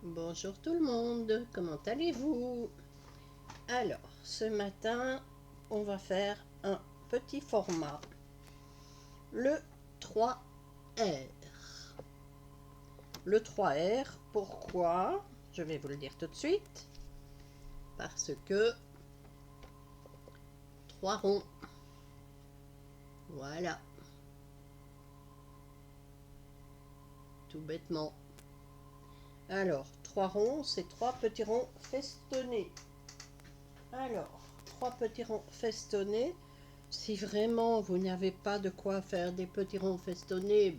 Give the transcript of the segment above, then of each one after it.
Bonjour tout le monde, comment allez-vous? Alors, ce matin, on va faire un petit format, le 3R. Le 3R, pourquoi? Je vais vous le dire tout de suite. Parce que 3 ronds. Voilà. Tout bêtement. Alors, 3 ronds, c'est 3 petits ronds festonnés. Alors, 3 petits ronds festonnés. Si vraiment vous n'avez pas de quoi faire des petits ronds festonnés,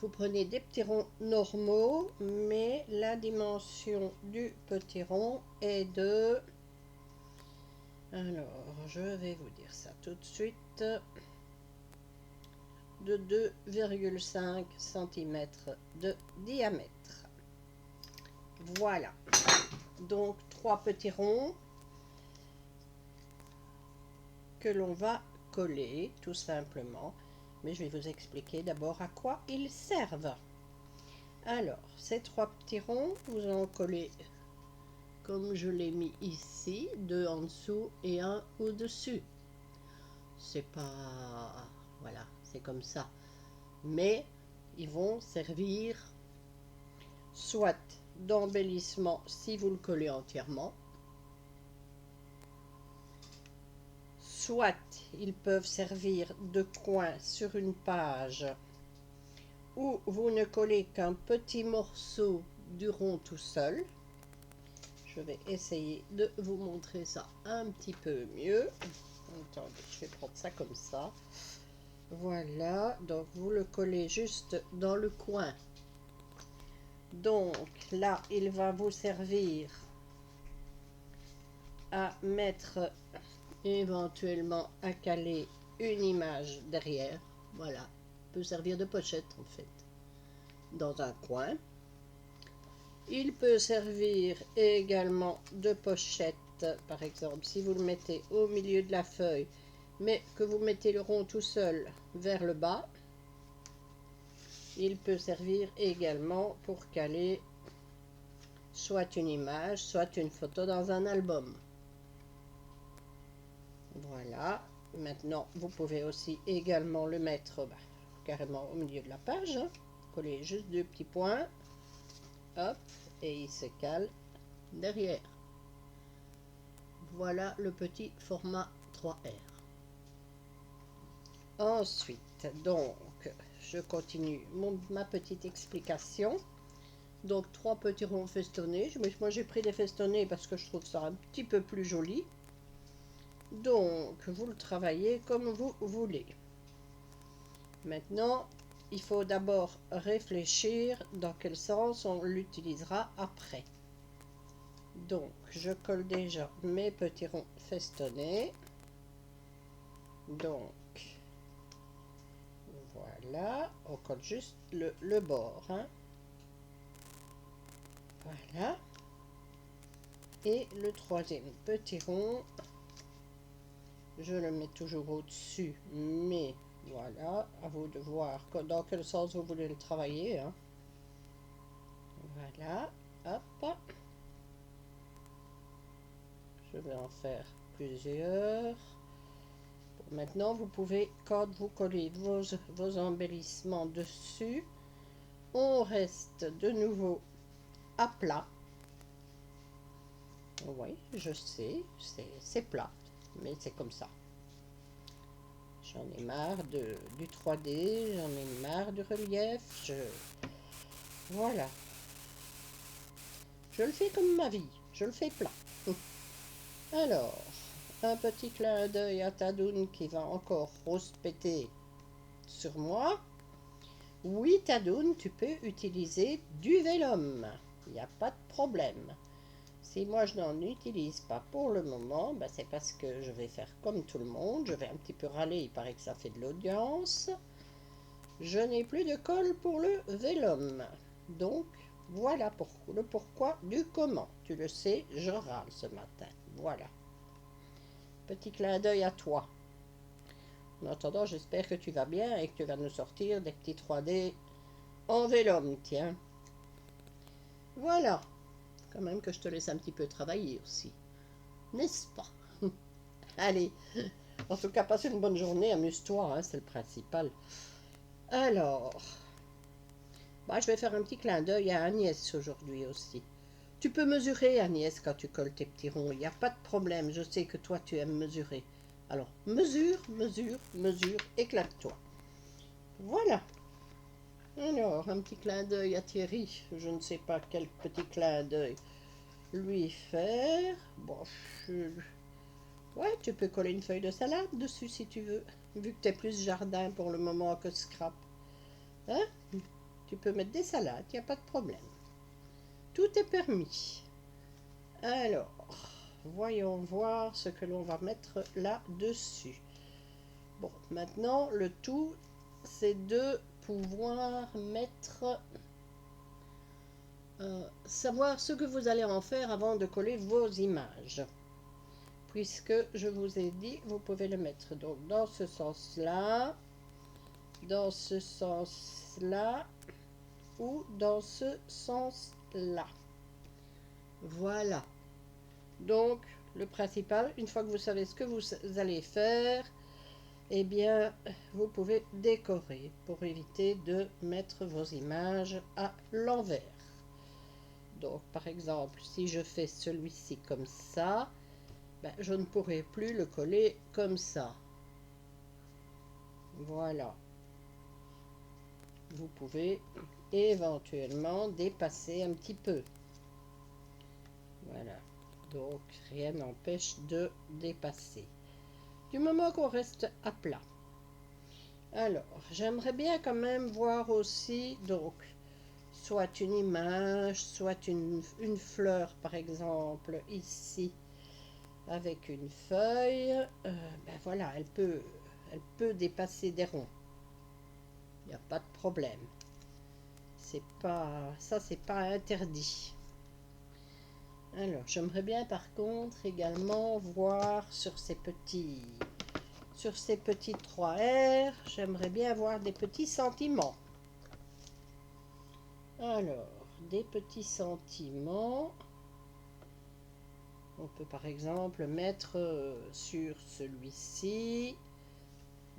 vous prenez des petits ronds normaux, mais la dimension du petit rond est de... Alors, je vais vous dire ça tout de suite. De 2,5 cm de diamètre. Voilà. Donc, 3 petits ronds que l'on va coller, tout simplement. Mais je vais vous expliquer d'abord à quoi ils servent. Alors, ces 3 petits ronds, vous en collez comme je l'ai mis ici, 2 en dessous et un au-dessus. C'est pas... Voilà, c'est comme ça. Mais ils vont servir soit d'embellissement si vous le collez entièrement, soit ils peuvent servir de coin sur une page où vous ne collez qu'un petit morceau du rond tout seul. Je vais essayer de vous montrer ça un petit peu mieux. Attendez, je vais prendre ça comme ça. Voilà, donc vous le collez juste dans le coin. Donc là, il va vous servir à mettre éventuellement à caler une image derrière. Voilà, peut servir de pochette en fait, dans un coin. Il peut servir également de pochette, par exemple, si vous le mettez au milieu de la feuille, mais que vous mettez le rond tout seul vers le bas. Il peut servir également pour caler soit une image, soit une photo dans un album. Voilà. Maintenant, vous pouvez aussi également le mettre carrément au milieu de la page. Coller juste 2 petits points. Hop. Et il se cale derrière. Voilà le petit format 3R. Ensuite, donc, je continue ma petite explication. Donc, 3 petits ronds festonnés. Moi, j'ai pris des festonnés parce que je trouve ça un petit peu plus joli. Donc, vous le travaillez comme vous voulez. Maintenant, il faut d'abord réfléchir dans quel sens on l'utilisera après. Donc, je colle déjà mes petits ronds festonnés. Donc, voilà, on colle juste le bord. Hein. Voilà. Et le troisième petit rond, je le mets toujours au-dessus, mais voilà, à vous de voir dans quel sens vous voulez le travailler. Hein. Voilà, hop. Je vais en faire plusieurs. Maintenant, vous pouvez, quand vous collez vos embellissements dessus, on reste de nouveau à plat. Oui, je sais, c'est plat, mais c'est comme ça. J'en ai marre du 3D, j'en ai marre du relief. Voilà. Je le fais comme ma vie, je le fais plat. Alors, un petit clin d'œil à Tadoun qui va encore rouspéter sur moi. Oui, Tadoun, tu peux utiliser du vélum. Il n'y a pas de problème. Si moi je n'en utilise pas pour le moment, c'est parce que je vais faire comme tout le monde. Je vais un petit peu râler, il paraît que ça fait de l'audience. Je n'ai plus de colle pour le vélum. Donc, voilà le pourquoi du comment. Tu le sais, je râle ce matin. Voilà. Petit clin d'œil à toi. En attendant, j'espère que tu vas bien et que tu vas nous sortir des petits 3D en vélum, tiens. Voilà. quand même que je te laisse un petit peu travailler aussi. N'est-ce pas? Allez, en tout cas, passe une bonne journée, amuse-toi, hein, c'est le principal. Alors, bah, je vais faire un petit clin d'œil à Agnès aujourd'hui aussi. Tu peux mesurer, Agnès, quand tu colles tes petits ronds. Il n'y a pas de problème. Je sais que toi, tu aimes mesurer. Alors, mesure, mesure, mesure, éclate-toi. Voilà. Alors, un petit clin d'œil à Thierry. Je ne sais pas quel petit clin d'œil lui faire. Bon, ouais, tu peux coller une feuille de salade dessus si tu veux. Vu que tu es plus jardin pour le moment que scrap. Hein? Tu peux mettre des salades, il n'y a pas de problème. Tout est permis. Alors, voyons voir ce que l'on va mettre là-dessus. Bon, maintenant, le tout, c'est de pouvoir mettre... savoir ce que vous allez en faire avant de coller vos images. Puisque je vous ai dit, vous pouvez le mettre donc dans ce sens-là, dans ce sens-là, ou dans ce sens-là. Voilà. Donc, le principal, une fois que vous savez ce que vous allez faire, eh bien, vous pouvez décorer pour éviter de mettre vos images à l'envers. Donc, par exemple, si je fais celui-ci comme ça, ben, je ne pourrai plus le coller comme ça. Voilà. Vous pouvez éventuellement dépasser un petit peu. Voilà. Donc, rien n'empêche de dépasser. Du moment qu'on reste à plat. Alors, j'aimerais bien quand même voir aussi, donc, soit une image, soit une fleur, par exemple, ici, avec une feuille. Ben voilà, elle peut dépasser des ronds. Il n'y a pas de problème. Ça, c'est pas interdit. Alors, j'aimerais bien par contre également voir sur ces petits 3R, j'aimerais bien avoir des petits sentiments. Alors, des petits sentiments. On peut par exemple mettre sur celui-ci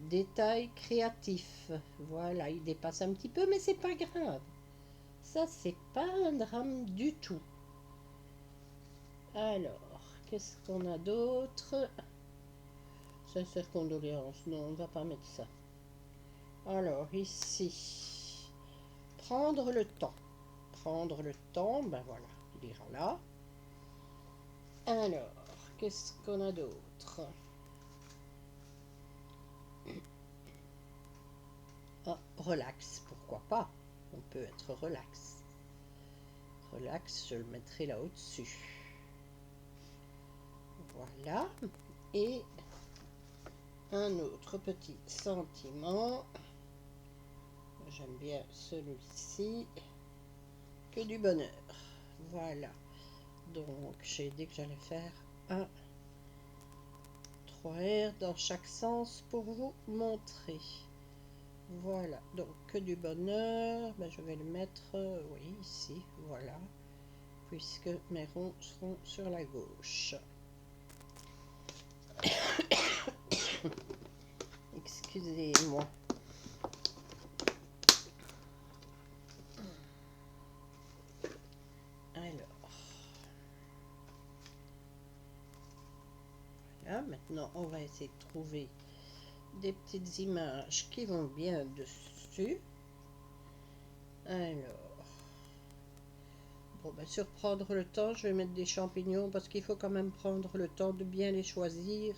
détail créatif. Voilà, il dépasse un petit peu, mais c'est pas grave. Ça, c'est pas un drame du tout. Alors, qu'est-ce qu'on a d'autre? Sincère condoléances. Non, on ne va pas mettre ça. Alors, ici, prendre le temps. Prendre le temps, ben voilà, il ira là. Alors, qu'est-ce qu'on a d'autre? Ah, relax, pourquoi pas? On peut être relax. Relax, je le mettrai là au-dessus. Voilà. Et un autre petit sentiment. J'aime bien celui-ci. Que du bonheur. Voilà. Donc, j'ai dit que j'allais faire un 3R dans chaque sens pour vous montrer. Voilà. Donc, que du bonheur. Ben, je vais le mettre, oui, ici. Voilà. Puisque mes ronds seront sur la gauche. Excusez-moi. Alors. Voilà. Maintenant, on va essayer de trouver des petites images qui vont bien dessus. Alors. Bon, ben, sur prendre le temps, je vais mettre des champignons parce qu'il faut quand même prendre le temps de bien les choisir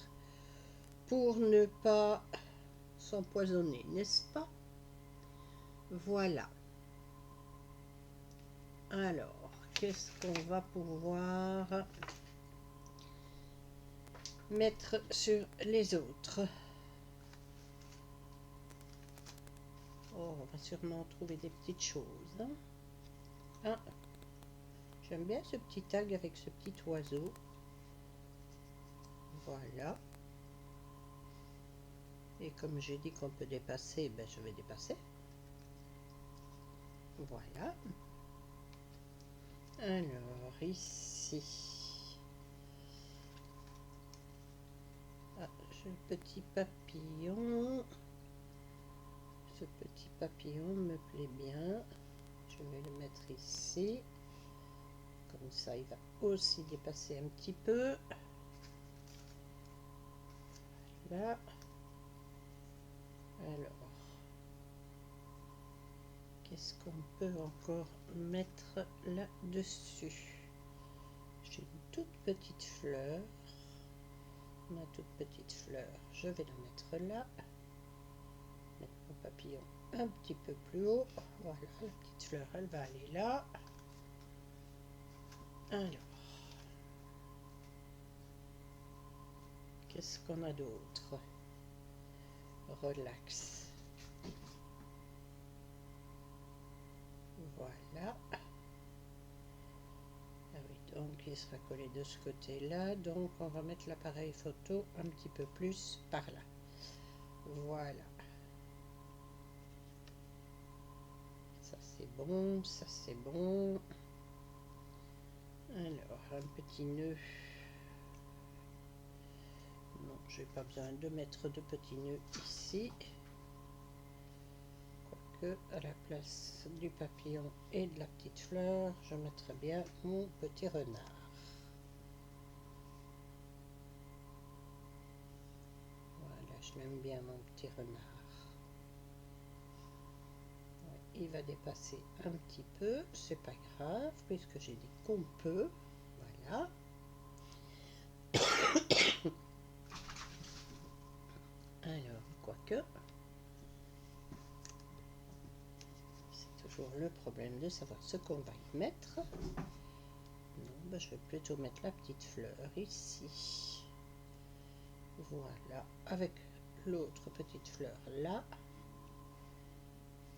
pour ne pas s'empoisonner, n'est-ce pas? Voilà. Alors, qu'est-ce qu'on va pouvoir mettre sur les autres? Oh, on va sûrement trouver des petites choses. Ah, j'aime bien ce petit tag avec ce petit oiseau. Voilà. Et comme j'ai dit qu'on peut dépasser, ben je vais dépasser. Voilà. Alors, ici, j'ai le petit papillon. Ce petit papillon me plaît bien. Je vais le mettre ici. Comme ça, il va aussi dépasser un petit peu. Là. Alors, qu'est-ce qu'on peut encore mettre là-dessus? J'ai une toute petite fleur. Ma toute petite fleur, je vais la mettre là. Mettre mon papillon un petit peu plus haut. Voilà, la petite fleur, elle va aller là. Alors, qu'est-ce qu'on a d'autre? Relax. Voilà. Ah oui, donc il sera collé de ce côté-là. Donc on va mettre l'appareil photo un petit peu plus par là. Voilà. Ça c'est bon, ça c'est bon. Alors, un petit nœud. Non, j'ai pas besoin de mettre de petits nœuds ici. Quoique, à la place du papillon et de la petite fleur, je mettrai bien mon petit renard. Voilà, je l'aime bien mon petit renard. Ouais, il va dépasser un petit peu, c'est pas grave, puisque j'ai dit qu'on peut. Voilà. Alors, quoique, c'est toujours le problème de savoir ce qu'on va y mettre. Non, ben, je vais plutôt mettre la petite fleur ici. Voilà, avec l'autre petite fleur là.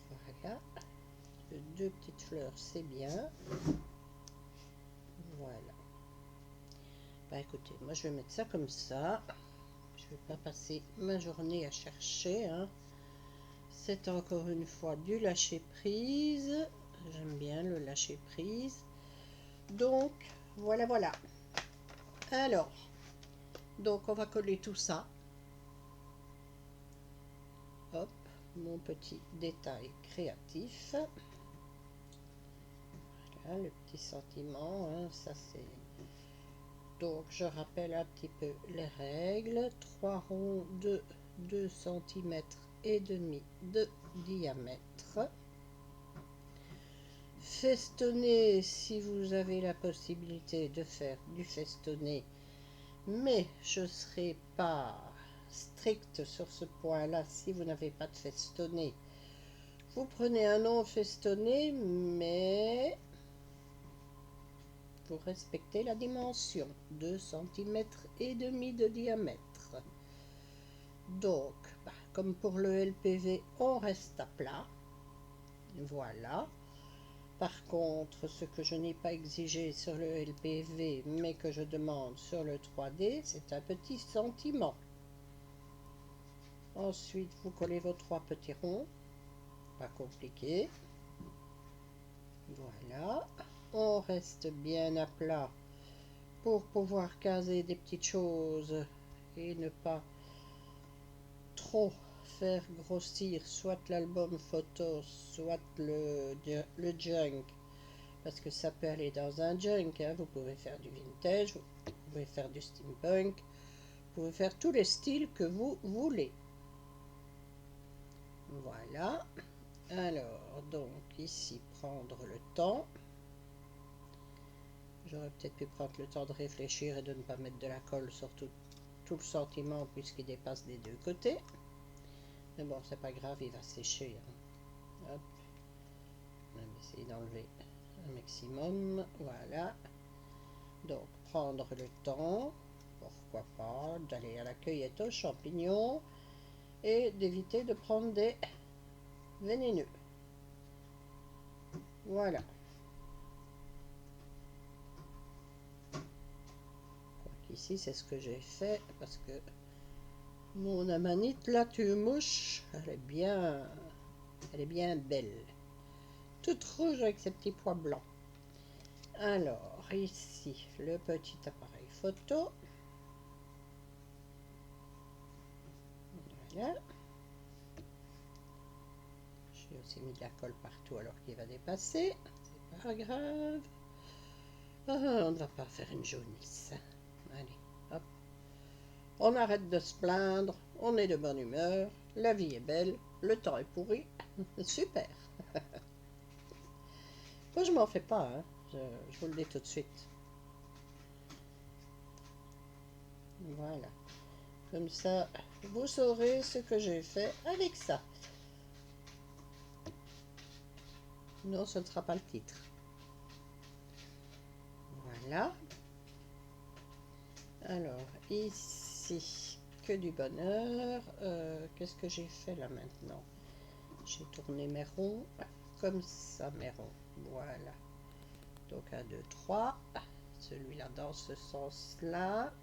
Voilà, les deux petites fleurs, c'est bien. Voilà. Bah écoutez, moi je vais mettre ça comme ça. Je vais pas passer ma journée à chercher, hein. C'est encore une fois du lâcher prise. J'aime bien le lâcher prise. Donc voilà, voilà. Alors, donc on va coller tout ça. Hop, mon petit détail créatif. Voilà, le petit sentiment, hein, ça c'est... Donc je rappelle un petit peu les règles. 3 ronds de 2 cm et demi de diamètre. Festonner si vous avez la possibilité de faire du festonné, mais je ne serai pas stricte sur ce point-là. Si vous n'avez pas de festonné, vous prenez un non festonné, mais vous respectez la dimension, 2 cm et demi de diamètre. Donc, comme pour le LPV, on reste à plat. Voilà. Par contre, ce que je n'ai pas exigé sur le LPV, mais que je demande sur le 3D, c'est un petit sentiment. Ensuite, vous collez vos 3 petits ronds. Pas compliqué. Voilà. On reste bien à plat pour pouvoir caser des petites choses et ne pas trop faire grossir soit l'album photo, soit le junk, parce que ça peut aller dans un junk, hein. Vous pouvez faire du vintage, vous pouvez faire du steampunk, vous pouvez faire tous les styles que vous voulez. Voilà. Alors, donc ici, prendre le temps. J'aurais peut-être pu prendre le temps de réfléchir et de ne pas mettre de la colle sur tout le sentiment puisqu'il dépasse des deux côtés. Mais bon, c'est pas grave, il va sécher, hein. Hop. On va essayer d'enlever un maximum. Voilà. Donc, prendre le temps, pourquoi pas, d'aller à la cueillette aux champignons et d'éviter de prendre des vénéneux. Voilà. Ici, c'est ce que j'ai fait parce que mon amanite, la tue-mouche, elle est bien belle. Toute rouge avec ses petits pois blancs. Alors, ici, le petit appareil photo. Voilà. J'ai aussi mis de la colle partout alors qu'il va dépasser. C'est pas grave. Ah, on ne va pas faire une jaunisse. Allez, hop. On arrête de se plaindre. On est de bonne humeur. La vie est belle. Le temps est pourri. Super. Moi, je m'en fais pas. Hein. Je vous le dis tout de suite. Voilà. Comme ça, vous saurez ce que j'ai fait avec ça. Non, ce ne sera pas le titre. Voilà. Alors, ici, que du bonheur. Qu'est-ce que j'ai fait là maintenant? J'ai tourné mes ronds comme ça, mes ronds. Voilà. Donc, 1, 2, 3. Celui-là dans ce sens-là.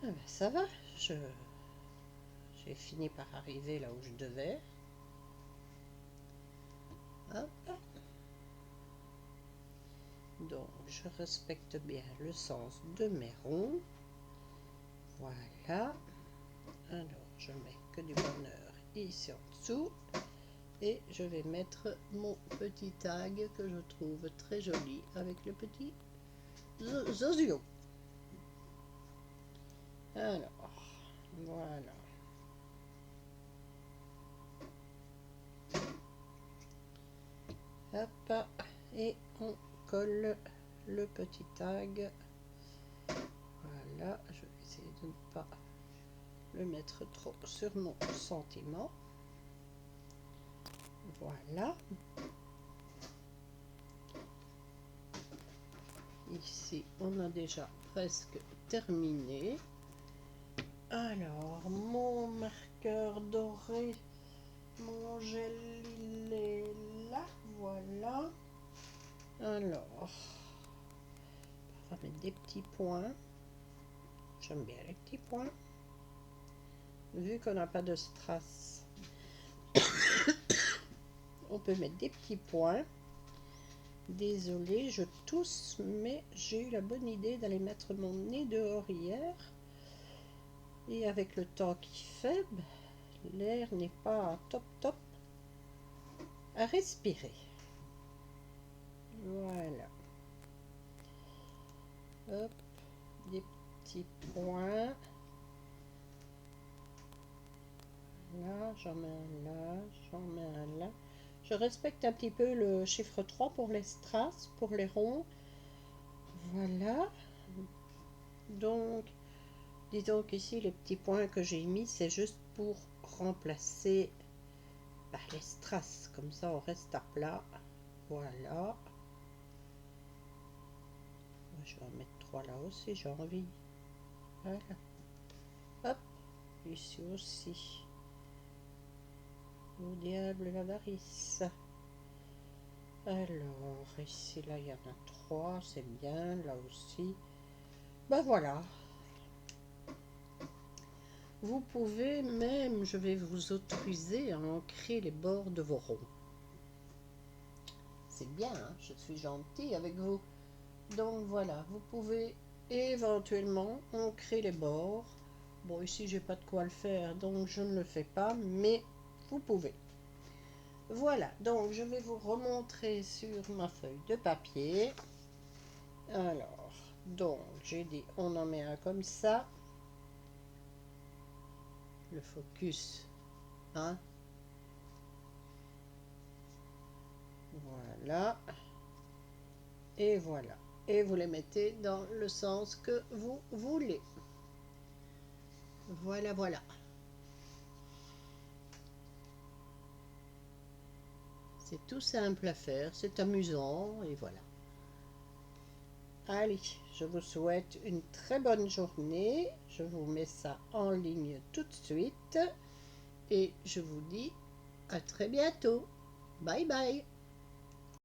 Ah ben, ça va. J'ai fini par arriver là où je devais. Hop. Donc, je respecte bien le sens de mes ronds. Voilà. Alors, je mets que du bonheur ici en dessous. Et je vais mettre mon petit tag que je trouve très joli avec le petit zozio. Alors, voilà. Hop, et on colle le petit tag. Voilà, je vais essayer de ne pas le mettre trop sur mon sentiment. Voilà. Ici, on a déjà presque terminé. Alors, mon marqueur doré, mon gel, il est là. Voilà. Alors, on va mettre des petits points. J'aime bien les petits points. Vu qu'on n'a pas de strass, on peut mettre des petits points. Désolée, je tousse, mais j'ai eu la bonne idée d'aller mettre mon nez dehors hier. Et avec le temps qui fait, l'air n'est pas top à respirer. Voilà. Hop, des petits points. Là, j'en mets un là, j'en mets un là. Je respecte un petit peu le chiffre 3 pour les strass, pour les ronds. Voilà. Donc, disons qu'ici, les petits points que j'ai mis, c'est juste pour remplacer les strass. Comme ça, on reste à plat. Voilà. Je vais en mettre 3 là aussi, j'ai envie. Voilà. Hop, ici aussi. Au diable l'avarice. Alors, ici, là, il y en a 3, c'est bien, là aussi. Ben voilà. Vous pouvez même, je vais vous autoriser à ancrer les bords de vos ronds. C'est bien, hein, je suis gentille avec vous. Donc voilà, vous pouvez éventuellement ancrer les bords. Bon, ici, j'ai pas de quoi le faire, donc je ne le fais pas, mais vous pouvez. Voilà, donc je vais vous remontrer sur ma feuille de papier. Alors, donc, j'ai dit, on en met un comme ça. Le focus, hein. Voilà. Et voilà. Et vous les mettez dans le sens que vous voulez. Voilà, voilà. C'est tout simple à faire, c'est amusant et voilà. Allez, je vous souhaite une très bonne journée. Je vous mets ça en ligne tout de suite. Et je vous dis à très bientôt. Bye bye.